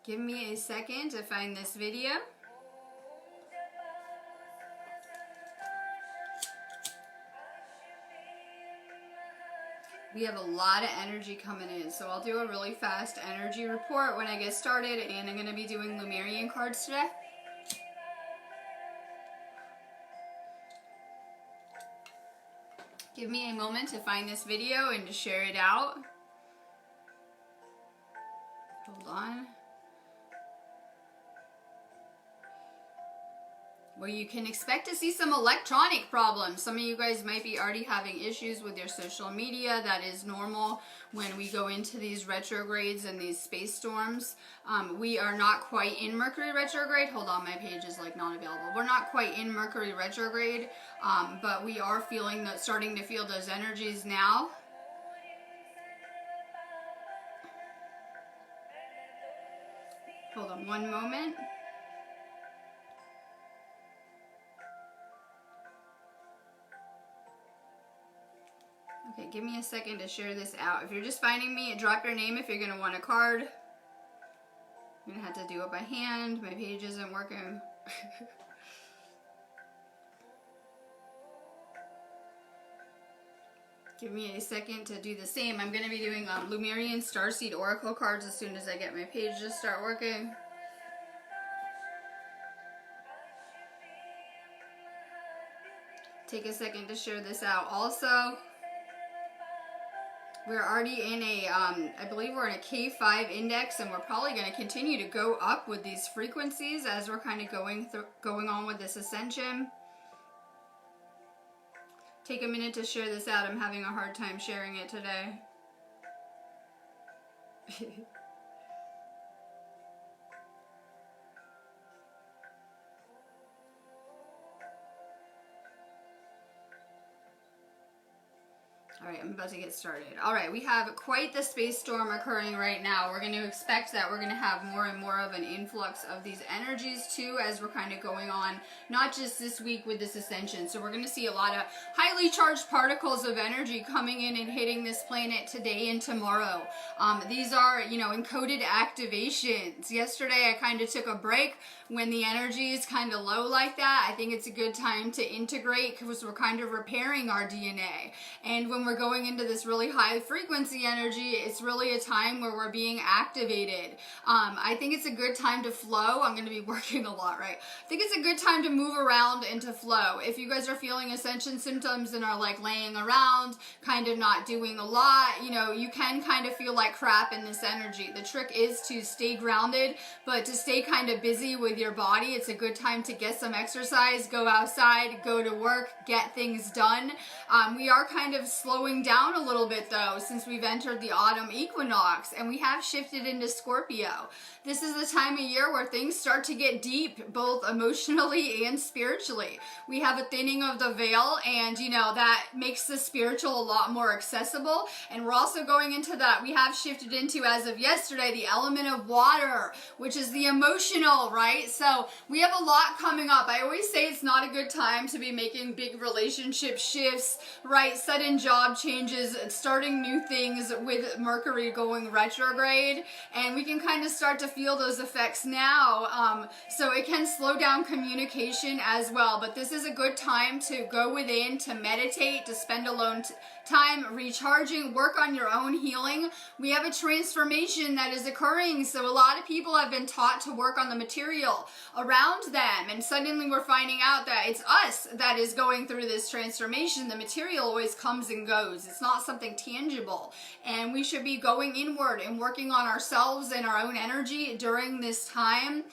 Give me a second to find this video. We have a lot of energy coming in, so I'll do a really fast energy report when I get started, and I'm going to be doing Lemurian cards today. Give me a moment to find this video and to share it out. Hold on. Well, you can expect to see some electronic problems. Some of you guys might be already having issues with your social media. That is normal when we go into these retrogrades and these space storms. We are not quite in Mercury retrograde. Hold on, my page is like not available. We're not quite in Mercury retrograde, but we are starting to feel those energies now. Hold on one moment. Okay, give me a second to share this out. If you're just finding me, drop your name if you're going to want a card. I'm going to have to do it by hand. My page isn't working. Give me a second to do the same. I'm going to be doing Lemurian Starseed Oracle cards as soon as I get my page to start working. Take a second to share this out also. We're already in a, I believe we're in a K5 index, and we're probably going to continue to go up with these frequencies as we're kind of going on with this ascension. Take a minute to share this out. I'm having a hard time sharing it today. Alright, I'm about to get started. Alright, we have quite the space storm occurring right now. We're going to expect that we're going to have more and more of an influx of these energies too as we're kind of going on, not just this week with this ascension. So we're going to see a lot of highly charged particles of energy coming in and hitting this planet today and tomorrow. These are, encoded activations. Yesterday I kind of took a break when the energy is kind of low like that. I think it's a good time to integrate because we're kind of repairing our DNA. And when we're going into this really high frequency energy, it's really a time where we're being activated. I think it's a good time to flow. I'm going to be working a lot, right? I think it's a good time to move around and to flow. If you guys are feeling ascension symptoms and are like laying around, kind of not doing a lot, you can kind of feel like crap in this energy. The trick is to stay grounded, but to stay kind of busy with your body. It's a good time to get some exercise, go outside, go to work, get things done. We are kind of slowing down a little bit though, since we've entered the autumn equinox and we have shifted into Scorpio. This is the time of year where things start to get deep, both emotionally and spiritually. We have a thinning of the veil, and that makes the spiritual a lot more accessible. And we're also going into that, we have shifted into, as of yesterday, the element of water, which is the emotional, right? So we have a lot coming up. I always say it's not a good time to be making big relationship shifts, right? Sudden job changes, starting new things with Mercury going retrograde, and we can kind of start to feel those effects now. So it can slow down communication as well, but this is a good time to go within, to meditate, to spend alone time recharging, work on your own healing. We have a transformation that is occurring, so a lot of people have been taught to work on the material around them, and suddenly we're finding out that it's us that is going through this transformation. The material always comes and goes. It's not something tangible, and we should be going inward and working on ourselves and our own energy during this time.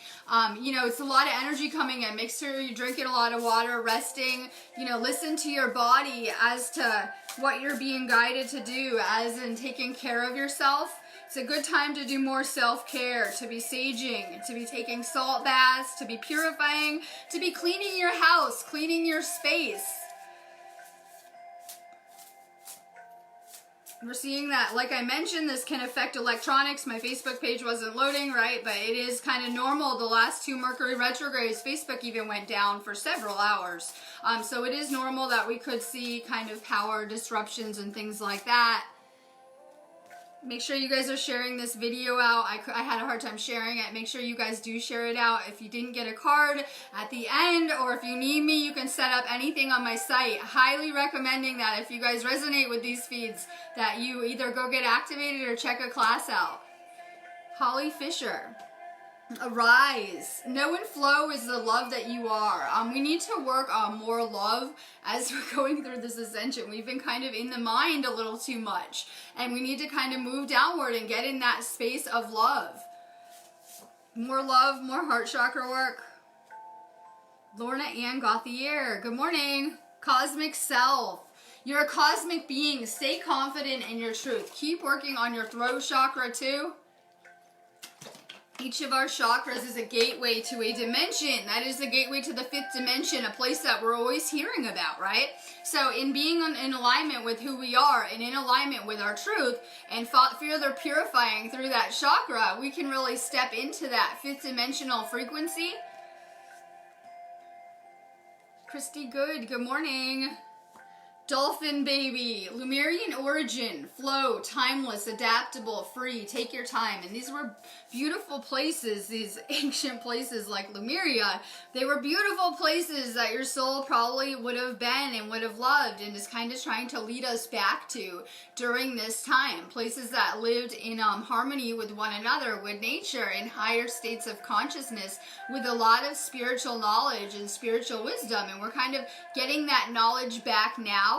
It's a lot of energy coming in. Make sure you're drinking a lot of water, resting, listen to your body as to what you're being guided to do, as in taking care of yourself. It's a good time to do more self-care, to be saging, to be taking salt baths, to be purifying, to be cleaning your house, cleaning your space. We're seeing that, like I mentioned, this can affect electronics. My Facebook page wasn't loading, right? But it is kind of normal. The last two Mercury retrogrades, Facebook even went down for several hours. So it is normal that we could see kind of power disruptions and things like that. Make sure you guys are sharing this video out. I had a hard time sharing it. Make sure you guys do share it out. If you didn't get a card at the end, or if you need me, you can set up anything on my site. Highly recommending that if you guys resonate with these feeds, that you either go get activated or check a class out. Holly Fisher. Arise. Know and flow is the love that you are. We need to work on more love as we're going through this ascension. We've been kind of in the mind a little too much, and we need to kind of move downward and get in that space of love. More love, more heart chakra work. Lorna Ann Gauthier. Good morning. Cosmic Self. You're a cosmic being. Stay confident in your truth. Keep working on your throat chakra too. Each of our chakras is a gateway to a dimension. That is the gateway to the fifth dimension, a place that we're always hearing about, right? So in being in alignment with who we are and in alignment with our truth and further purifying through that chakra, we can really step into that fifth dimensional frequency. Christy Good, good morning. Dolphin Baby, Lemurian origin, flow, timeless, adaptable, free, take your time. And these were beautiful places, these ancient places like Lemuria. They were beautiful places that your soul probably would have been and would have loved and is kind of trying to lead us back to during this time. Places that lived in harmony with one another, with nature, in higher states of consciousness, with a lot of spiritual knowledge and spiritual wisdom. And we're kind of getting that knowledge back now.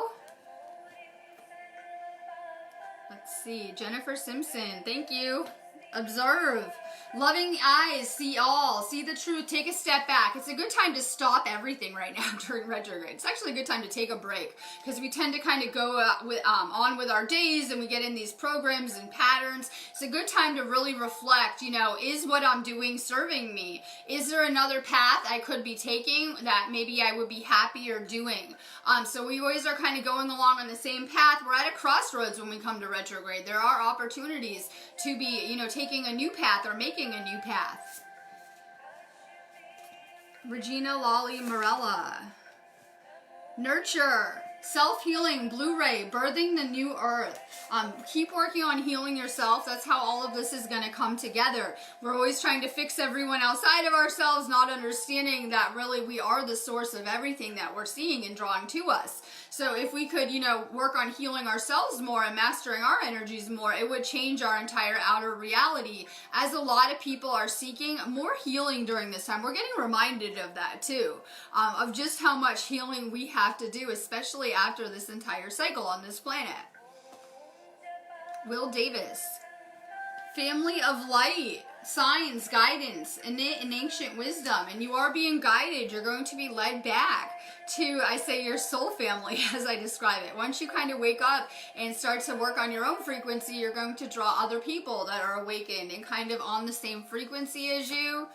Let's see, Jennifer Simpson, thank you. Observe. Loving eyes, see all, see the truth, take a step back. It's a good time to stop everything right now during retrograde. It's actually a good time to take a break because we tend to kind of go on with our days and we get in these programs and patterns. It's a good time to really reflect, you know, is what I'm doing serving me? Is there another path I could be taking that maybe I would be happier doing? So we always are kind of going along on the same path. We're at a crossroads when we come to retrograde. There are opportunities to be, you know, taking a new path or making a new path. Regina Lolly Morella. Nurture. Self-healing, Blu-ray, birthing the new earth. Keep working on healing yourself. That's how all of this is going to come together. We're always trying to fix everyone outside of ourselves, not understanding that really we are the source of everything that we're seeing and drawing to us. So if we could, you know, work on healing ourselves more and mastering our energies more, it would change our entire outer reality. As a lot of people are seeking more healing during this time, we're getting reminded of that too, of just how much healing we have to do, especially after this entire cycle on this planet. Will Davis. Family of light, signs, guidance, and ancient wisdom. And you are being guided. You're going to be led back to, I say, your soul family, as I describe it. Once you kind of wake up and start to work on your own frequency, you're going to draw other people that are awakened and kind of on the same frequency as you.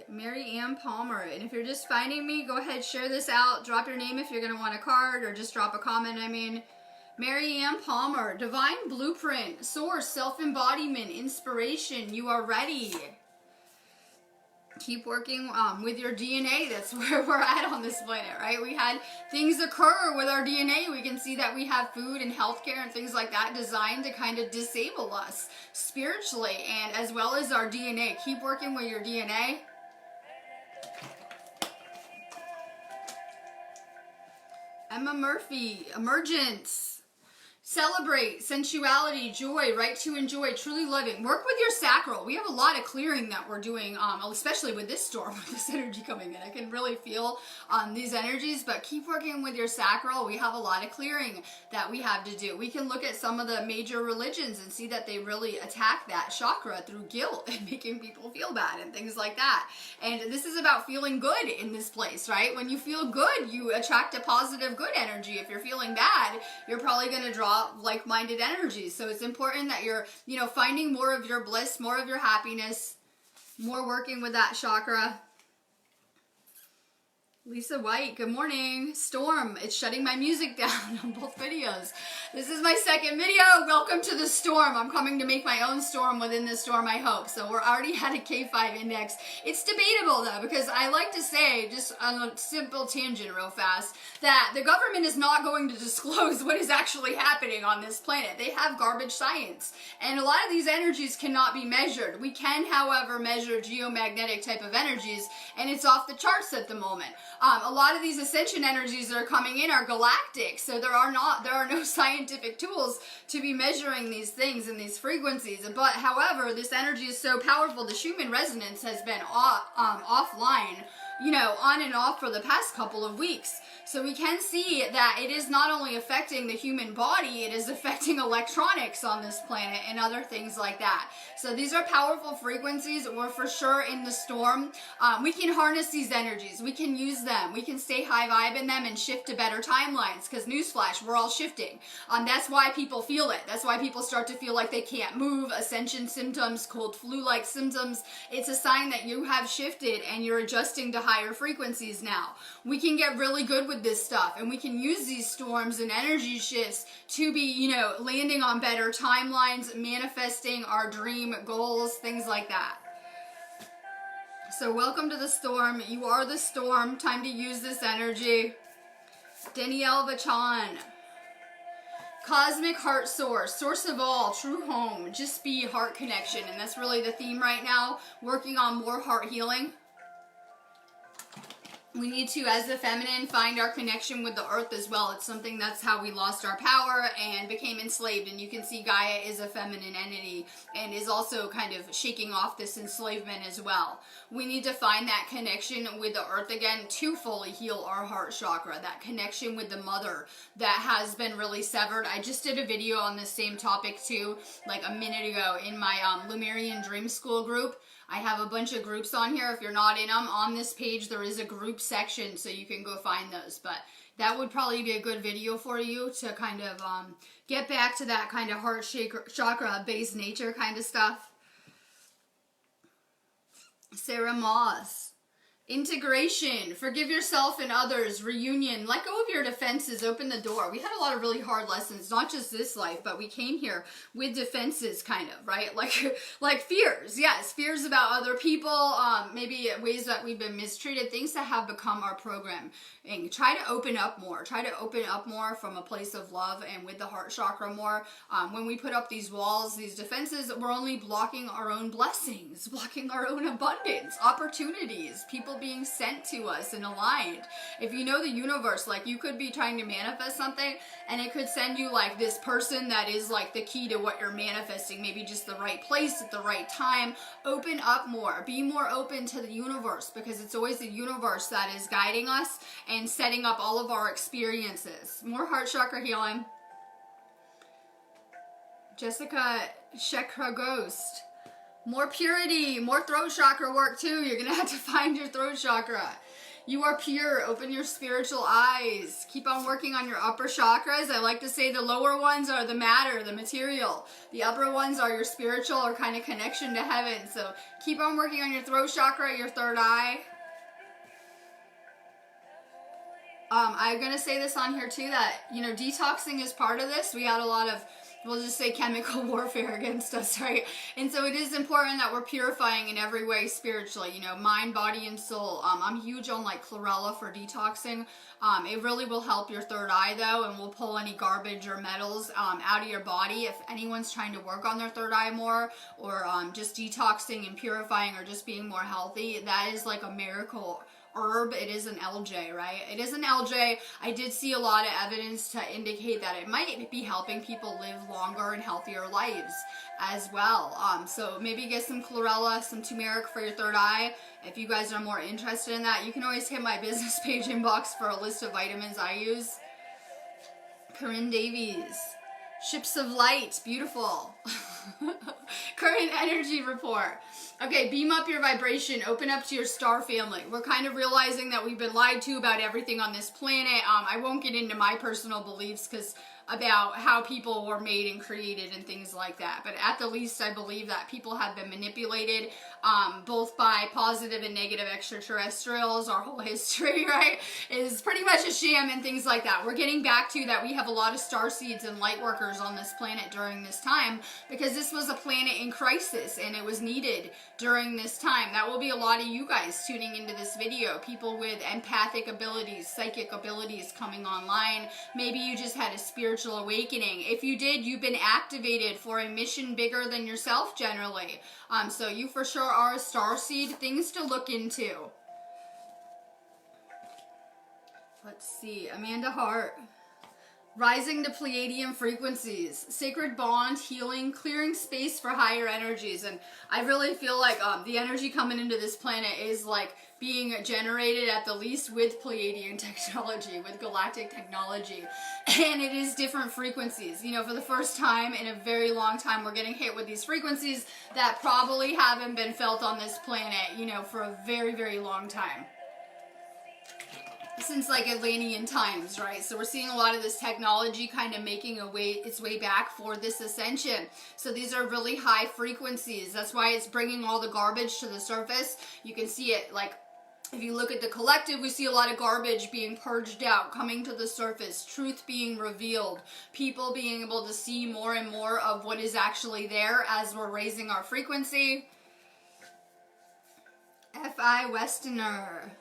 Mary Ann Palmer. And if you're just finding me, go ahead, share this out. Drop your name if you're going to want a card, or just drop a comment. Mary Ann Palmer. Divine blueprint, source, self-embodiment, inspiration. You are ready. Keep working with your DNA. That's where we're at on this planet, right? We had things occur with our DNA. We can see that we have food and healthcare and things like that designed to kind of disable us spiritually and as well as our DNA. Keep working with your DNA. Emma Murphy, emergence. Celebrate sensuality, joy, right to enjoy, truly loving. Work with your sacral. We have a lot of clearing that we're doing, especially with this storm, with this energy coming in. I can really feel these energies, but keep working with your sacral. We have a lot of clearing that we have to do. We can look at some of the major religions and see that they really attack that chakra through guilt and making people feel bad and things like that. And this is about feeling good in this place, right? When you feel good, you attract a positive, good energy. If you're feeling bad, you're probably going to draw like-minded energies. So it's important that you're, finding more of your bliss, more of your happiness, more working with that chakra. Lisa White, good morning. Storm, it's shutting my music down on both videos. This is my second video. Welcome to the storm. I'm coming to make my own storm within the storm, I hope. So we're already at a K5 index. It's debatable though, because I like to say, just on a simple tangent real fast, that the government is not going to disclose what is actually happening on this planet. They have garbage science. And a lot of these energies cannot be measured. We can, however, measure geomagnetic type of energies, and it's off the charts at the moment. A lot of these ascension energies that are coming in are galactic, so there are no scientific tools to be measuring these things and these frequencies. But however, this energy is so powerful. The Schumann resonance has been offline, you know, on and off for the past couple of weeks. So we can see that it is not only affecting the human body, it is affecting electronics on this planet and other things like that. So these are powerful frequencies. We're for sure in the storm. We can harness these energies. We can use them. We can stay high vibe in them and shift to better timelines, because newsflash, we're all shifting. That's why people feel it. That's why people start to feel like they can't move, ascension symptoms, cold flu-like symptoms. It's a sign that you have shifted and you're adjusting to higher frequencies now. We can get really good with this stuff, and we can use these storms and energy shifts to be, you know, landing on better timelines, manifesting our dream goals, things like that. So welcome to the storm. You are the storm. Time to use this energy. Danielle Vachan. Cosmic heart source, source of all, true home, just be heart connection. And that's really the theme right now, working on more heart healing. We need to, as the feminine, find our connection with the earth as well. It's something that's how we lost our power and became enslaved. And you can see Gaia is a feminine entity and is also kind of shaking off this enslavement as well. We need to find that connection with the earth again to fully heal our heart chakra. That connection with the mother that has been really severed. I just did a video on this same topic too, like a minute ago in my Lumerian Dream School group. I have a bunch of groups on here. If you're not in them, on this page there is a group section, so you can go find those. But that would probably be a good video for you to kind of get back to that kind of heart chakra based nature kind of stuff. Sarah Moss. Integration, forgive yourself and others, reunion, let go of your defenses, open the door. We had a lot of really hard lessons, not just this life, but we came here with defenses kind of, right? Like fears, yes, fears about other people, maybe ways that we've been mistreated, things that have become our program. And try to open up more from a place of love and with the heart chakra more. When we put up these walls, these defenses, we're only blocking our own blessings, blocking our own abundance, opportunities, people being sent to us and aligned. If you know the universe, like you could be trying to manifest something and it could send you like this person that is like the key to what you're manifesting, maybe just the right place at the right time. Open up more, be more open to the universe, because it's always the universe that is guiding us and setting up all of our experiences. More heart chakra healing. Jessica Shekra Ghost. More purity, more throat chakra work too. You're going to have to find your throat chakra. You are pure. Open your spiritual eyes. Keep on working on your upper chakras. I like to say the lower ones are the matter, the material. The upper ones are your spiritual or kind of connection to heaven. So keep on working on your throat chakra, your third eye. I'm going to say this on here too, that, you know, detoxing is part of this. We had a lot of, we'll just say, chemical warfare against us, right? And so it is important that we're purifying in every way spiritually, you know, mind, body, and soul. I'm huge on like chlorella for detoxing. It really will help your third eye though, and will pull any garbage or metals out of your body. If anyone's trying to work on their third eye more, or just detoxing and purifying, or just being more healthy, that is like a miracle herb. It is an LJ, right? It is an LJ. I did see a lot of evidence to indicate that it might be helping people live longer and healthier lives as well. So maybe get some chlorella, some turmeric for your third eye. If you guys are more interested in that, you can always hit my business page inbox for a list of vitamins I use. Corinne Davies. Ships of light, beautiful. Current energy report. Okay, beam up your vibration, open up to your star family. We're kind of realizing that we've been lied to about everything on this planet. I won't get into my personal beliefs because about how people were made and created and things like that. But at the least, I believe that people have been manipulated, both by positive and negative extraterrestrials. Our whole history, right, is pretty much a sham and things like that. We're getting back to that we have a lot of starseeds and light workers on this planet during this time, because this was a planet in crisis and it was needed during this time. That will be a lot of you guys tuning into this video, people with empathic abilities, psychic abilities coming online. Maybe you just had a spiritual awakening. If you did, you've been activated for a mission bigger than yourself generally. So you for sure are a starseed. Things to look into. Let's see, Amanda Hart. Rising to Pleiadian frequencies, sacred bond, healing, clearing space for higher energies. And I really feel like the energy coming into this planet is like being generated at the least with Pleiadian technology, with galactic technology. And it is different frequencies. You know, for the first time in a very long time, we're getting hit with these frequencies that probably haven't been felt on this planet, you know, for a very, very long time. Since like Atlantean times, right? So we're seeing a lot of this technology kind of making its way back for this ascension. So these are really high frequencies. That's why it's bringing all the garbage to the surface. You can see it, like, if you look at the collective, we see a lot of garbage being purged out, coming to the surface, truth being revealed, people being able to see more and more of what is actually there as we're raising our frequency. F.I. Westerner.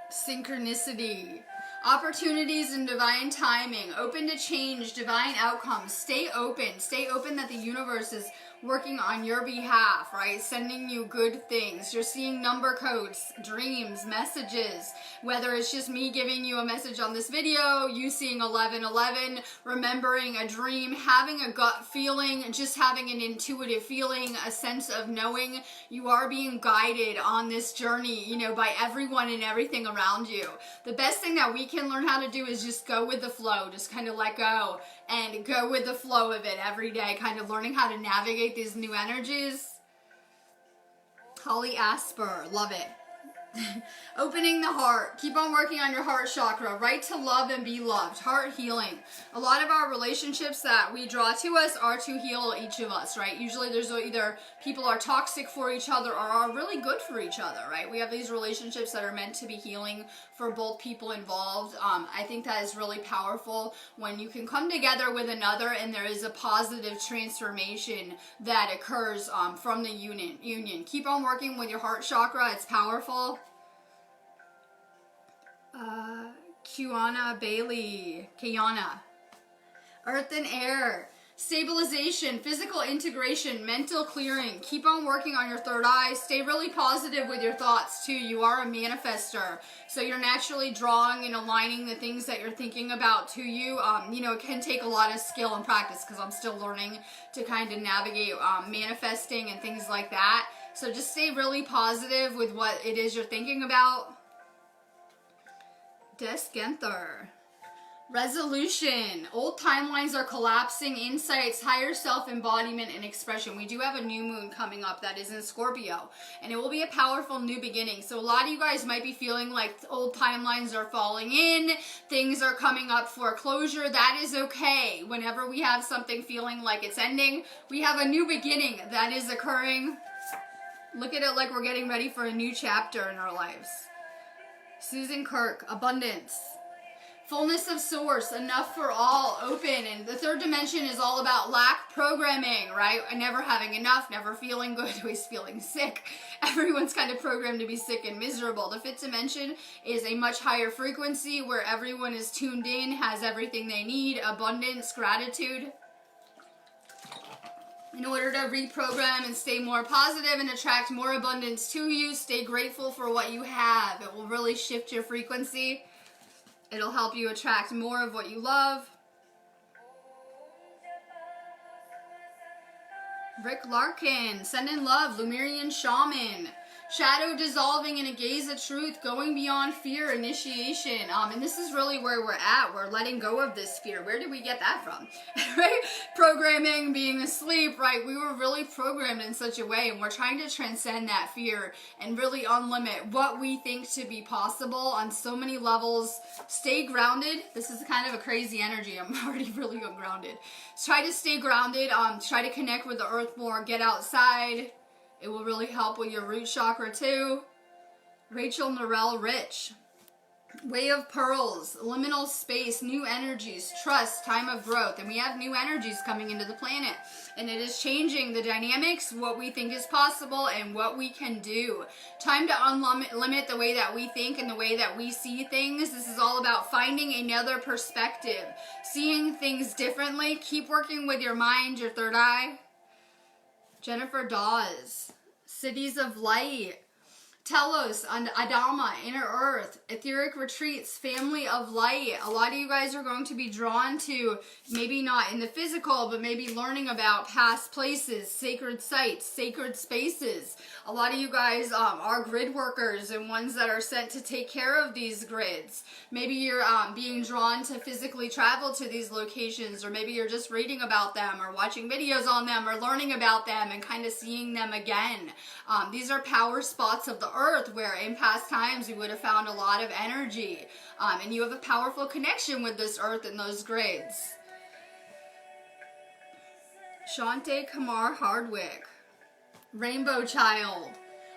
Synchronicity, opportunities and divine timing, open to change, divine outcomes. Stay open that the universe is working on your behalf, right? Sending you good things. You're seeing number codes, dreams, messages, whether it's just me giving you a message on this video, you seeing 1111, remembering a dream, having a gut feeling, just having an intuitive feeling, a sense of knowing you are being guided on this journey, you know, by everyone and everything around you. The best thing that we can learn how to do is just go with the flow, just kind of let go and go with the flow of it every day, kind of learning how to navigate these new energies. Holly Asper, love it. Opening the heart. Keep on working on your heart chakra. Right to love and be loved. Heart healing. A lot of our relationships that we draw to us are to heal each of us, right? Usually there's either people are toxic for each other or are really good for each other, right? We have these relationships that are meant to be healing for both people involved. I think that is really powerful when you can come together with another and there is a positive transformation that occurs from the union. Keep on working with your heart chakra. It's powerful. Kiana Bailey. Earth and air. Stabilization, physical integration, mental clearing. Keep on working on your third eye. Stay really positive with your thoughts too. You are a manifester. So you're naturally drawing and aligning the things that you're thinking about to you. You know, it can take a lot of skill and practice because I'm still learning to kind of navigate manifesting and things like that. So just stay really positive with what it is you're thinking about. Des Genther. Resolution. Old timelines are collapsing. Insights, higher self-embodiment, and expression. We do have a new moon coming up that is in Scorpio. And it will be a powerful new beginning. So a lot of you guys might be feeling like old timelines are falling in. Things are coming up for closure. That is okay. Whenever we have something feeling like it's ending, we have a new beginning that is occurring. Look at it like we're getting ready for a new chapter in our lives. Susan Kirk, abundance. Fullness of source, enough for all, open. And the third dimension is all about lack programming, right? Never having enough, never feeling good, always feeling sick. Everyone's kind of programmed to be sick and miserable. The fifth dimension is a much higher frequency where everyone is tuned in, has everything they need, abundance, gratitude. In order to reprogram and stay more positive and attract more abundance to you, stay grateful for what you have. It will really shift your frequency. It'll help you attract more of what you love. Rick Larkin, send in love, Lemurian shaman. Shadow dissolving in a gaze of truth, going beyond fear, initiation. And this is really where we're at. We're letting go of this fear. Where did we get that from? Right? Programming, being asleep, right? We were really programmed in such a way, and we're trying to transcend that fear and really unlimit what we think to be possible on so many levels. Stay grounded. This is kind of a crazy energy. I'm already really ungrounded. Try to stay grounded. Try to connect with the earth more. Get outside. It will really help with your root chakra too. Rachel Norell Rich. Way of Pearls, liminal space, new energies, trust, time of growth. And we have new energies coming into the planet. And it is changing the dynamics, what we think is possible, and what we can do. Time to unlimit the way that we think and the way that we see things. This is all about finding another perspective, seeing things differently. Keep working with your mind, your third eye. Jennifer Dawes, Cities of Light. Telos, Adama, Inner Earth, Etheric Retreats, Family of Light. A lot of you guys are going to be drawn to, maybe not in the physical, but maybe learning about past places, sacred sites, sacred spaces. A lot of you guys are grid workers and ones that are sent to take care of these grids. Maybe you're being drawn to physically travel to these locations, or maybe you're just reading about them or watching videos on them or learning about them and kind of seeing them again. These are power spots of the earth where in past times you would have found a lot of energy, and you have a powerful connection with this earth and those grids. Shante Kamar Hardwick, Rainbow Child,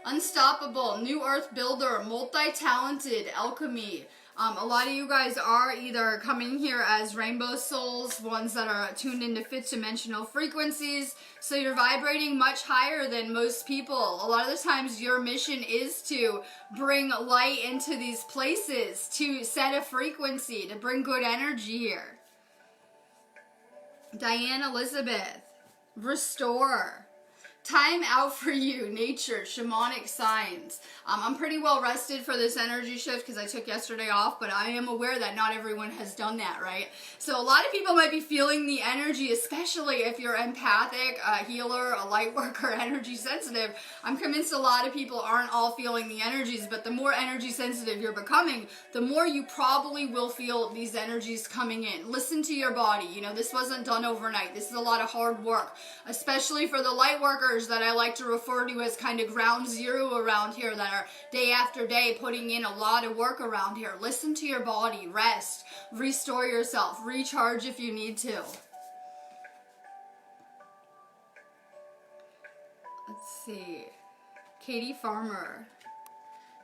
Unstoppable, New Earth Builder, Multi-Talented, Alchemy. A lot of you guys are either coming here as rainbow souls, ones that are tuned into fifth dimensional frequencies, so you're vibrating much higher than most people. A lot of the times your mission is to bring light into these places, to set a frequency, to bring good energy here. Diane Elizabeth, Restore. Time out for you, nature, shamanic signs. I'm pretty well rested for this energy shift because I took yesterday off, but I am aware that not everyone has done that, right? So a lot of people might be feeling the energy, especially if you're empathic, a healer, a light worker, energy sensitive. I'm convinced a lot of people aren't all feeling the energies, but the more energy sensitive you're becoming, the more you probably will feel these energies coming in. Listen to your body. You know, this wasn't done overnight. This is a lot of hard work, especially for the light workers that I like to refer to as kind of ground zero around here, that are day after day putting in a lot of work around here. Listen to your body, rest, restore yourself, recharge if you need to. Let's see. Katie Farmer.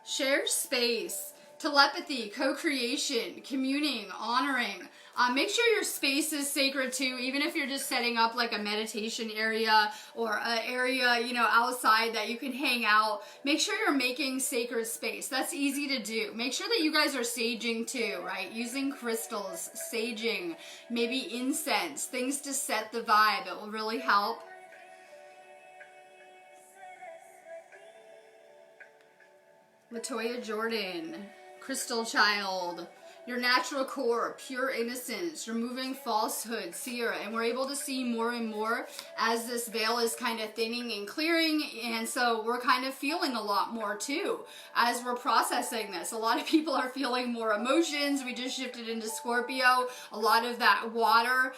Share space, telepathy, co-creation, communing, honoring. Make sure your space is sacred too, even if you're just setting up like a meditation area or an area, you know, outside that you can hang out. Make sure you're making sacred space. That's easy to do. Make sure that you guys are saging too, right? Using crystals, saging, maybe incense, things to set the vibe. It will really help. Latoya Jordan, Crystal Child. Your natural core, pure innocence, removing falsehood, seer, and we're able to see more and more as this veil is kind of thinning and clearing, and so we're kind of feeling a lot more too as we're processing this. A lot of people are feeling more emotions. We just shifted into Scorpio. A lot of that water,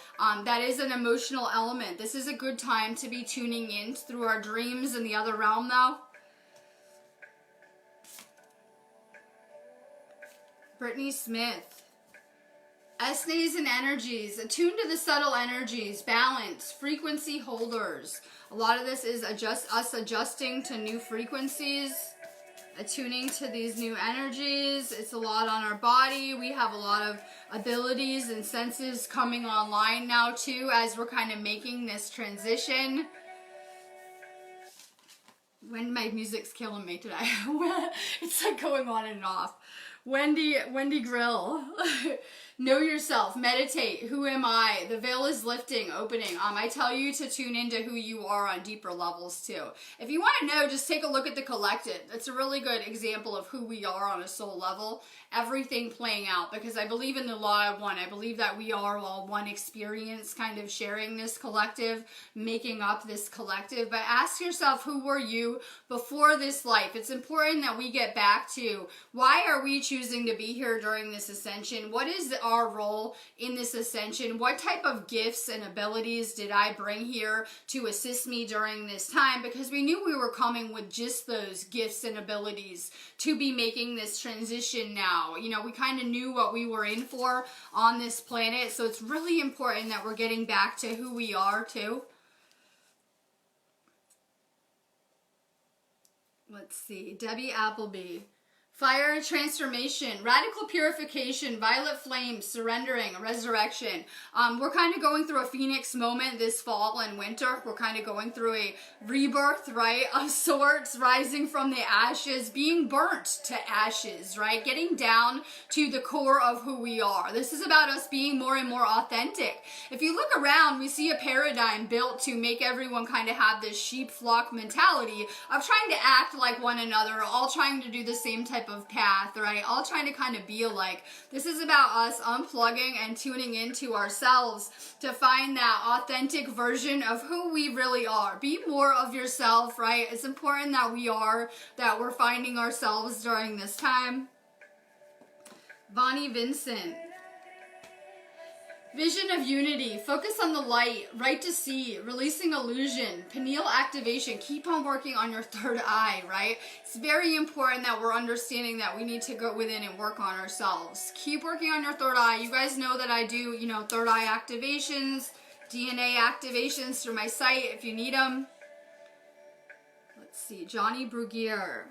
that is an emotional element. This is a good time to be tuning in through our dreams in the other realm though. Brittany Smith. Essays and energies, attuned to the subtle energies, balance, frequency holders. A lot of this is us adjusting to new frequencies, attuning to these new energies. It's a lot on our body. We have a lot of abilities and senses coming online now too as we're kind of making this transition. When my music's killing me today. It's like going on and off. Wendy Grill. Know yourself, meditate. Who am I? The veil is lifting, opening. I tell you to tune into who you are on deeper levels too. If you want to know, just take a look at the collective. It's a really good example of who we are on a soul level. Everything playing out, because I believe in the law of one. I believe that we are all one experience, kind of sharing this collective, making up this collective. But ask yourself, who were you before this life? It's important that we get back to, why are we choosing to be here during this ascension? What is our role in this ascension? What type of gifts and abilities did I bring here to assist me during this time? Because we knew we were coming with just those gifts and abilities to be making this transition now. You know, we kind of knew what we were in for on this planet, so it's really important that we're getting back to who we are too. Let's see, Debbie Appleby. Fire transformation, radical purification, violet flames, surrendering, resurrection. We're kind of going through a phoenix moment this fall and winter. We're kind of going through a rebirth, right, of sorts, rising from the ashes, being burnt to ashes, right? Getting down to the core of who we are. This is about us being more and more authentic. If you look around, we see a paradigm built to make everyone kind of have this sheep flock mentality of trying to act like one another, all trying to do the same type of path, right? All trying to kind of be alike. This is about us unplugging and tuning into ourselves to find that authentic version of who we really are. Be more of yourself, right? It's important that we're finding ourselves during this time. Bonnie Vincent. Vision of unity, focus on the light, right to see, releasing illusion, pineal activation, keep on working on your third eye, right? It's very important that we're understanding that we need to go within and work on ourselves. Keep working on your third eye. You guys know that I do, third eye activations, DNA activations through my site if you need them. Let's see, Johnny Brugier.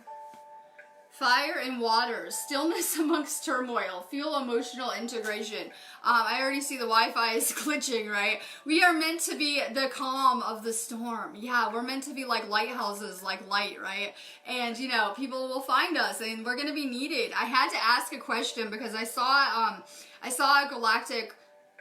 Fire and water, stillness amongst turmoil, feel emotional integration. I already see the Wi-Fi is glitching, right? We are meant to be the calm of the storm. Yeah, we're meant to be like lighthouses, like light, right? And, people will find us and we're going to be needed. I had to ask a question because I saw a galactic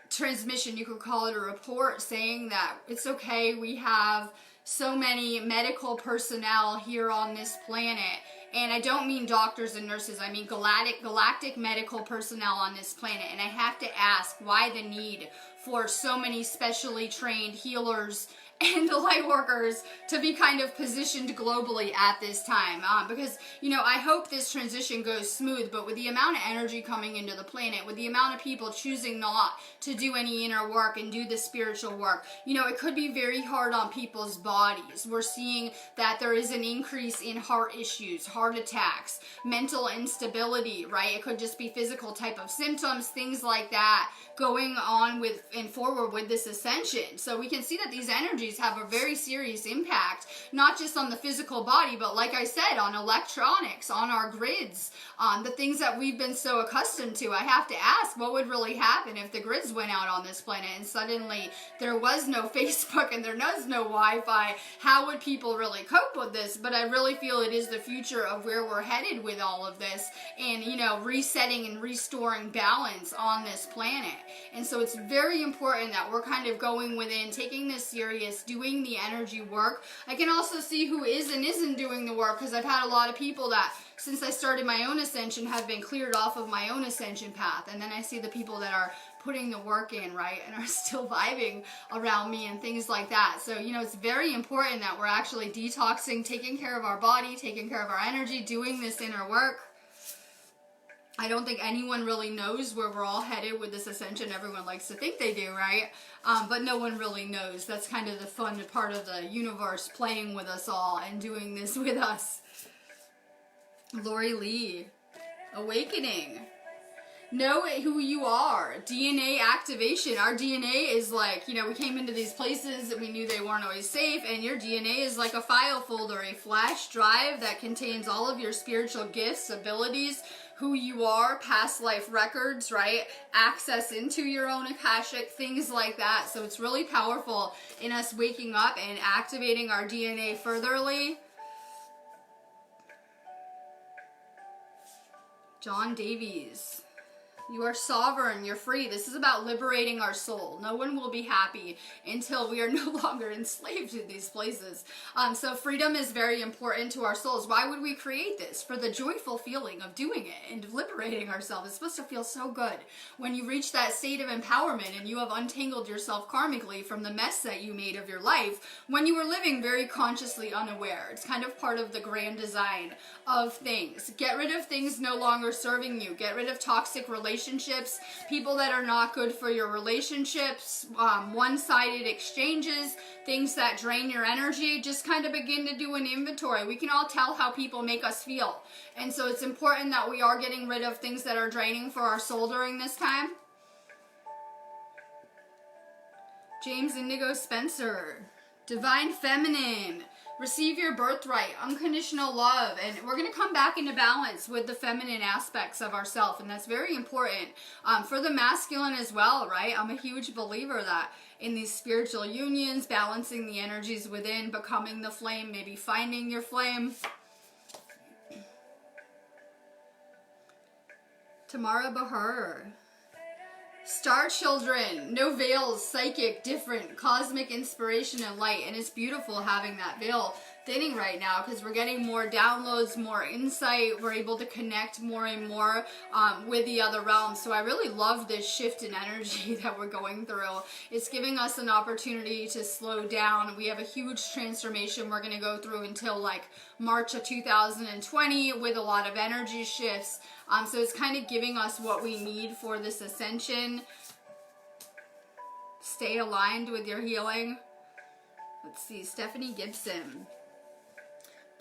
transmission, you could call it a report, saying that it's okay, we have so many medical personnel here on this planet. And I don't mean doctors and nurses, I mean galactic medical personnel on this planet. And I have to ask, why the need for so many specially trained healers and the light workers to be kind of positioned globally at this time? Because, I hope this transition goes smooth, but with the amount of energy coming into the planet, with the amount of people choosing not to do any inner work and do the spiritual work, it could be very hard on people's bodies. We're seeing that there is an increase in heart issues, heart attacks, mental instability, right? It could just be physical type of symptoms, things like that going on with and forward with this ascension. So we can see that these energies have a very serious impact, not just on the physical body, but like I said, on electronics, on our grids, on the things that we've been so accustomed to. I have to ask, what would really happen if the grids went out on this planet and suddenly there was no Facebook and there was no Wi-Fi? How would people really cope with this? But I really feel it is the future of where we're headed with all of this and, resetting and restoring balance on this planet. And so it's very important that we're kind of going within, taking this serious, doing the energy work. I can also see who is and isn't doing the work, because I've had a lot of people that, since I started my own ascension, have been cleared off of my own ascension path. And then I see the people that are putting the work in, right, and are still vibing around me and things like that. So, it's very important that we're actually detoxing, taking care of our body, taking care of our energy, doing this inner work. I don't think anyone really knows where we're all headed with this ascension. Everyone likes to think they do, right? But no one really knows. That's kind of the fun part of the universe, playing with us all and doing this with us. Lori Lee, awakening. Know who you are. DNA activation. Our DNA is like, we came into these places that we knew they weren't always safe, and your DNA is like a file folder, a flash drive that contains all of your spiritual gifts, abilities, who you are, past life records, right? Access into your own Akashic, things like that. So it's really powerful in us waking up and activating our DNA furtherly. John Davies. You are sovereign. You're free. This is about liberating our soul. No one will be happy until we are no longer enslaved to these places. So freedom is very important to our souls. Why would we create this? For the joyful feeling of doing it and liberating ourselves. It's supposed to feel so good when you reach that state of empowerment and you have untangled yourself karmically from the mess that you made of your life when you were living very consciously unaware. It's kind of part of the grand design of things. Get rid of things no longer serving you. Get rid of toxic relationships, people that are not good for your relationships, one-sided exchanges, things that drain your energy. Just kind of begin to do an inventory. We can all tell how people make us feel. And so it's important that we are getting rid of things that are draining for our soul during this time. James Indigo Spencer, Divine Feminine. Receive your birthright, unconditional love, and we're going to come back into balance with the feminine aspects of ourselves, and that's very important for the masculine as well, right? I'm a huge believer that in these spiritual unions, balancing the energies within, becoming the flame, maybe finding your flame. Tamara Bahar. Star children, no veils, psychic, different, cosmic inspiration and light. And it's beautiful having that veil thinning right now because we're getting more downloads, more insight. We're able to connect more and more with the other realms. So I really love this shift in energy that we're going through. It's giving us an opportunity to slow down. We have a huge transformation we're going to go through until like March of 2020 with a lot of energy shifts. So it's kind of giving us what we need for this ascension. Stay aligned with your healing. Let's see, Stephanie Gibson.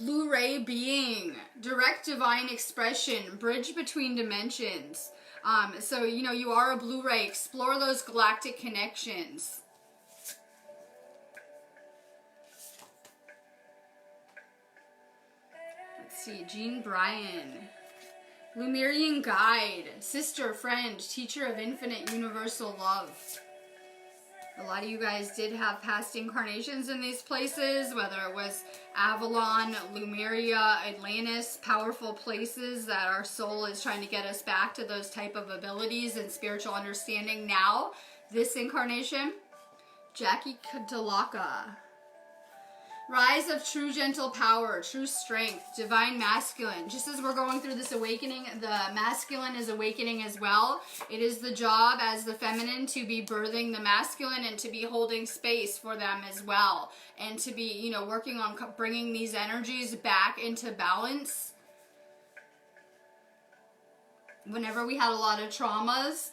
Blu-ray being, direct divine expression, bridge between dimensions. So, you know, you are a Blu-ray. Explore those galactic connections. Let's see, Jean Bryan. Lumerian guide, sister, friend, teacher of infinite universal love. A lot of you guys did have past incarnations in these places, whether it was Avalon, Lumeria, Atlantis, powerful places that our soul is trying to get us back to those type of abilities and spiritual understanding now. This incarnation, Jackie Kadalaka. Rise of true gentle power, true strength, divine masculine. Just as we're going through this awakening, the masculine is awakening as well. It is the job as the feminine to be birthing the masculine and to be holding space for them as well. And to be, you know, working on bringing these energies back into balance. Whenever we had a lot of traumas,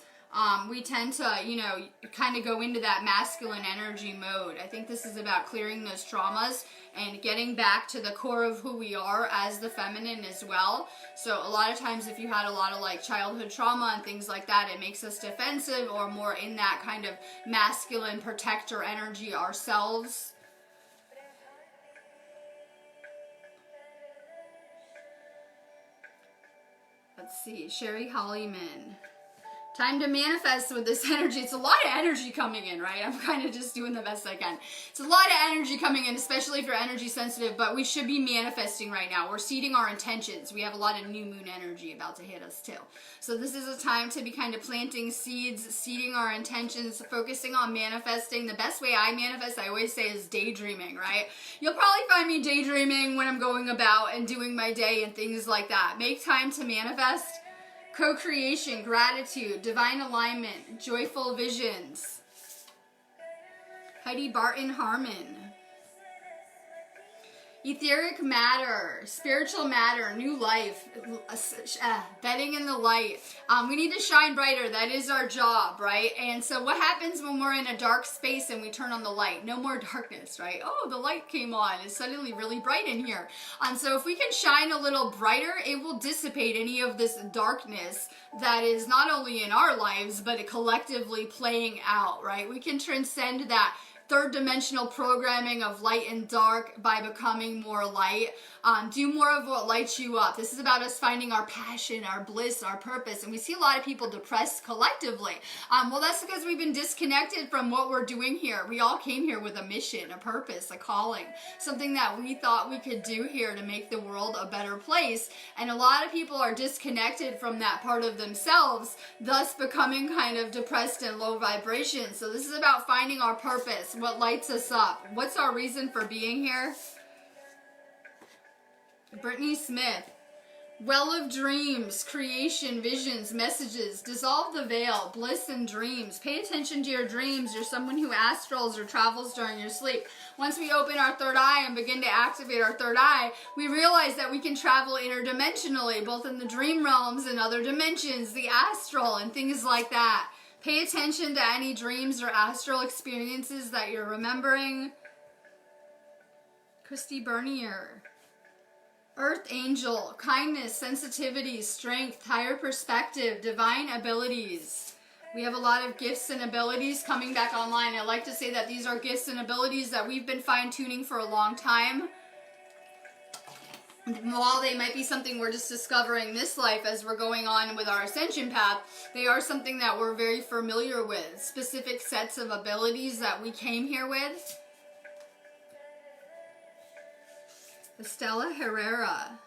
we tend to, you know, kind of go into that masculine energy mode. I think this is about clearing those traumas and getting back to the core of who we are as the feminine as well. So a lot of times if you had a lot of like childhood trauma and things like that, it makes us defensive or more in that kind of masculine protector energy ourselves. Let's see, Sherry Hollyman. Time to manifest with this energy. It's a lot of energy coming in, right? I'm kind of just doing the best I can. It's a lot of energy coming in, especially if you're energy sensitive, but we should be manifesting right now. We're seeding our intentions. We have a lot of new moon energy about to hit us too. So this is a time to be kind of planting seeds, seeding our intentions, focusing on manifesting. The best way I manifest, I always say, is daydreaming, right? You'll probably find me daydreaming when I'm going about and doing my day and things like that. Make time to manifest. Co-creation, gratitude, divine alignment, joyful visions. Heidi Barton Harmon. Etheric matter, spiritual matter, new life, bedding in the light. We need to shine brighter. That is our job, right? And so what happens when we're in a dark space and we turn on the light? No more darkness, right? Oh, the light came on. It's suddenly really bright in here. So if we can shine a little brighter, it will dissipate any of this darkness that is not only in our lives, but collectively playing out, right? We can transcend that third dimensional programming of light and dark by becoming more light. Do more of what lights you up. This is about us finding our passion, our bliss, our purpose. And we see a lot of people depressed collectively. Well, that's because we've been disconnected from what we're doing here. We all came here with a mission, a purpose, a calling, something that we thought we could do here to make the world a better place. And a lot of people are disconnected from that part of themselves, thus becoming kind of depressed and low vibration. So this is about finding our purpose, what lights us up. What's our reason for being here? Brittany Smith. Well of dreams, creation, visions, messages. Dissolve the veil, bliss and dreams. Pay attention to your dreams. You're someone who astrals or travels during your sleep. Once we open our third eye and begin to activate our third eye, we realize that we can travel interdimensionally, both in the dream realms and other dimensions, the astral and things like that. Pay attention to any dreams or astral experiences that you're remembering. Christy Bernier. Earth angel, kindness, sensitivity, strength, higher perspective, divine abilities. We have a lot of gifts and abilities coming back online. I like to say that these are gifts and abilities that we've been fine-tuning for a long time. While they might be something we're just discovering this life as we're going on with our ascension path, they are something that we're very familiar with. Specific sets of abilities that we came here with. Estella Herrera.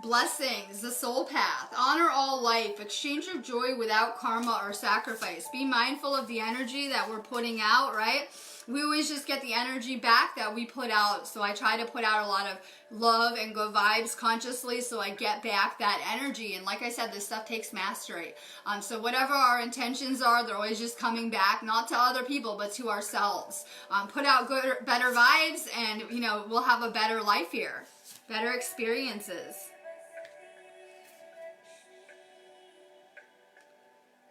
Blessings, the soul path. Honor all life. Exchange of joy without karma or sacrifice. Be mindful of the energy that we're putting out, right? We always just get the energy back that we put out. So I try to put out a lot of love and good vibes consciously so I get back that energy. And like I said, this stuff takes mastery. So whatever our intentions are, they're always just coming back, not to other people, but to ourselves. Put out good, better vibes and, you know, we'll have a better life here. Better experiences.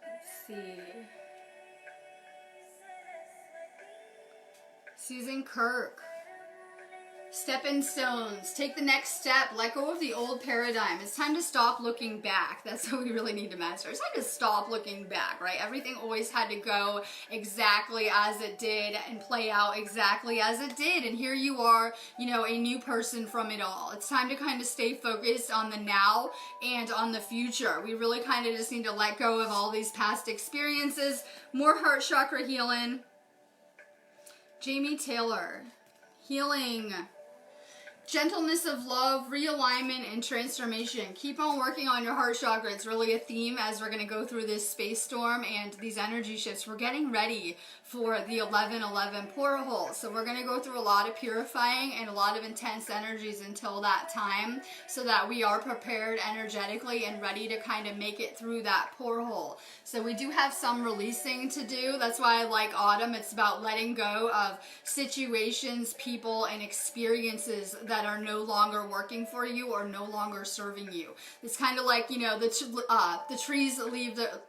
Let's see. Susan Kirk. Stepping stones. Take the next step. Let go of the old paradigm. It's time to stop looking back. That's what we really need to master. It's time to stop looking back, right? Everything always had to go exactly as it did and play out exactly as it did. And here you are, you know, a new person from it all. It's time to kind of stay focused on the now and on the future. We really kind of just need to let go of all these past experiences. More heart chakra healing. Jamie Taylor. Healing. Gentleness of love, realignment, and transformation. Keep on working on your heart chakra. It's really a theme as we're going to go through this space storm and these energy shifts. We're getting ready for the 1111 portal. So we're going to go through a lot of purifying and a lot of intense energies until that time so that we are prepared energetically and ready to kind of make it through that portal. So we do have some releasing to do. That's why I like autumn. It's about letting go of situations, people, and experiences that are no longer working for you or no longer serving you. It's kind of like, you know, the trees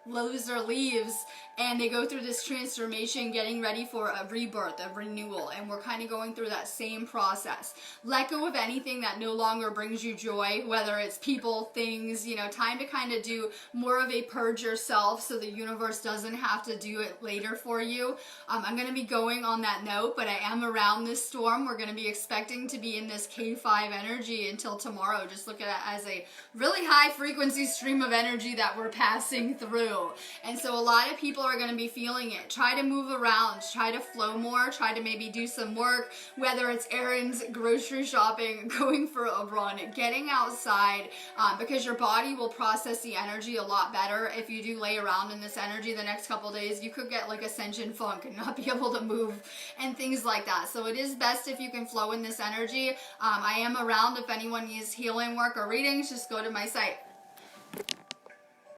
lose their leaves and they go through this transformation, getting ready for a rebirth, a renewal, and we're kind of going through that same process. Let go of anything that no longer brings you joy, whether it's people, things, you know, time to kind of do more of a purge yourself so the universe doesn't have to do it later for you. I'm going to be going on that note, but I am around this storm. We're going to be expecting to be in this K5 energy until tomorrow. Just look at it as a really high frequency stream of energy that we're passing through. And so a lot of people are going to be feeling it. Try to move around, try to flow more, try to maybe do some work, whether it's errands, grocery shopping, going for a run, getting outside, because your body will process the energy a lot better. If you do lay around in this energy the next couple days, you could get like ascension funk and not be able to move and things like that. So it is best if you can flow in this energy. I am around if anyone needs healing work or readings, just go to my site.